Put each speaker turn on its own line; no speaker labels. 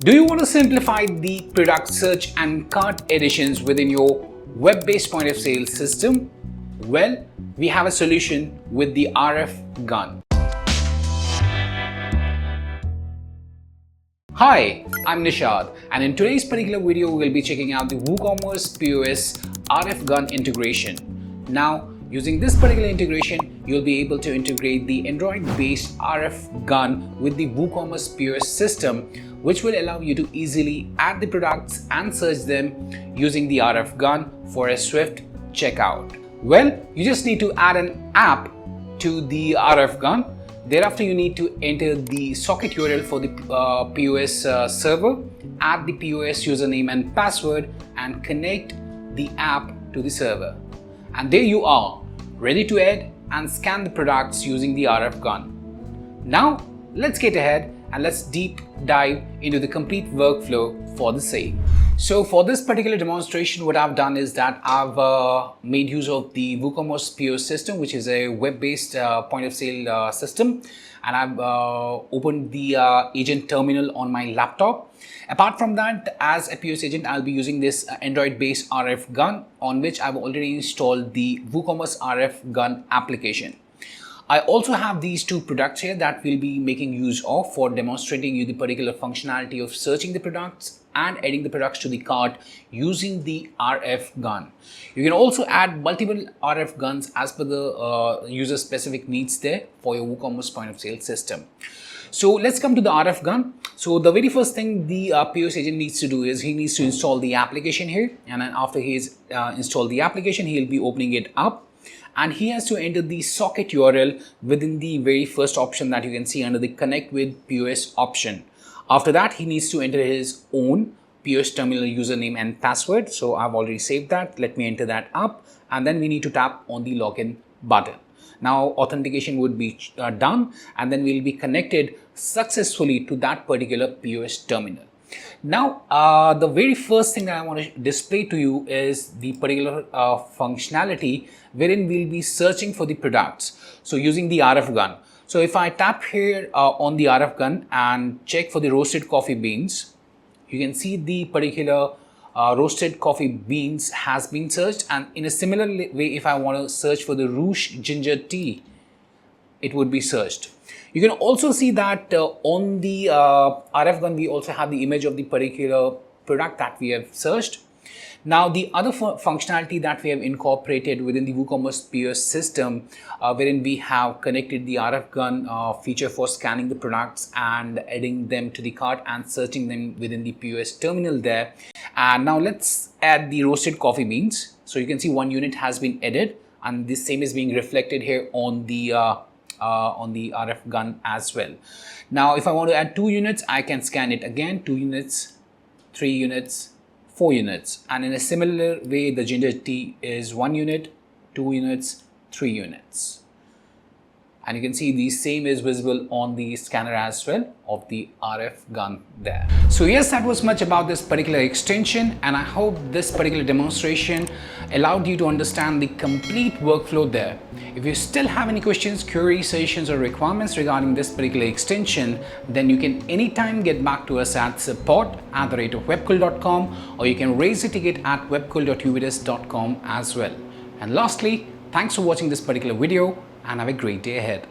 Do you want to simplify the product search and cart additions within your web-based point of sale system? Well, we have a solution with the RF gun. Hi, I'm Nishad, and in today's particular video, we'll be checking out the WooCommerce POS RF gun integration. Now, using this particular integration, you'll be able to integrate the Android-based RF gun with the WooCommerce POS system, which will allow you to easily add the products and search them using the RF gun for a swift checkout. Well, you just need to add an app to the RF gun. Thereafter, you need to enter the socket URL for the POS server, add the POS username and password, and connect the app to the server. And there you are, ready to add and scan the products using the RF gun. Now, let's get ahead and let's deep dive into the complete workflow for the same. So for this particular demonstration, what I've done is that I've made use of the WooCommerce POS system, which is a web-based point of sale system, and I've opened the agent terminal on my laptop. Apart from that, as a POS agent, I'll be using this Android-based RF gun on which I've already installed the WooCommerce RF gun application. I also have these two products here that we'll be making use of for demonstrating you the particular functionality of searching the products and adding the products to the cart using the RF gun. You can also add multiple RF guns as per the user specific needs there for your WooCommerce point of sale system. So let's come to the RF gun. So the very first thing the POS agent needs to do is he needs to install the application here, and then after he's installed the application, he'll be opening it up. And he has to enter the socket URL within the very first option that you can see under the connect with POS option. After that, he needs to enter his own POS terminal username and password. So I've already saved that. Let me enter that up. And then we need to tap on the login button. Now authentication would be done, and then we'll be connected successfully to that particular POS terminal. Now, the very first thing that I want to display to you is the particular functionality wherein we'll be searching for the products. So using the RF gun. So if I tap here on the RF gun and check for the roasted coffee beans, you can see the particular roasted coffee beans has been searched. And in a similar way, if I want to search for the Rouge ginger tea, it would be searched. You can also see that on the RF gun, we also have the image of the particular product that we have searched. Now, the other functionality that we have incorporated within the WooCommerce POS system, wherein we have connected the RF gun feature for scanning the products and adding them to the cart and searching them within the POS terminal there. And now let's add the roasted coffee beans. So you can see one unit has been added, and this same is being reflected here on the RF gun as well. Now, if I want to add 2 units, I can scan it again, 2 units, 3 units, 4 units. And in a similar way, the ginger tea is 1 unit, 2 units, 3 units. And you can see the same is visible on the scanner as well of the RF gun there. So yes, that was much about this particular extension, and I hope this particular demonstration allowed you to understand the complete workflow there. If you still have any questions, queries, suggestions or requirements regarding this particular extension, then you can anytime get back to us at support@webcool.com, or you can raise a ticket at webcool.uvides.com as well. And lastly, thanks for watching this particular video, and have a great day ahead.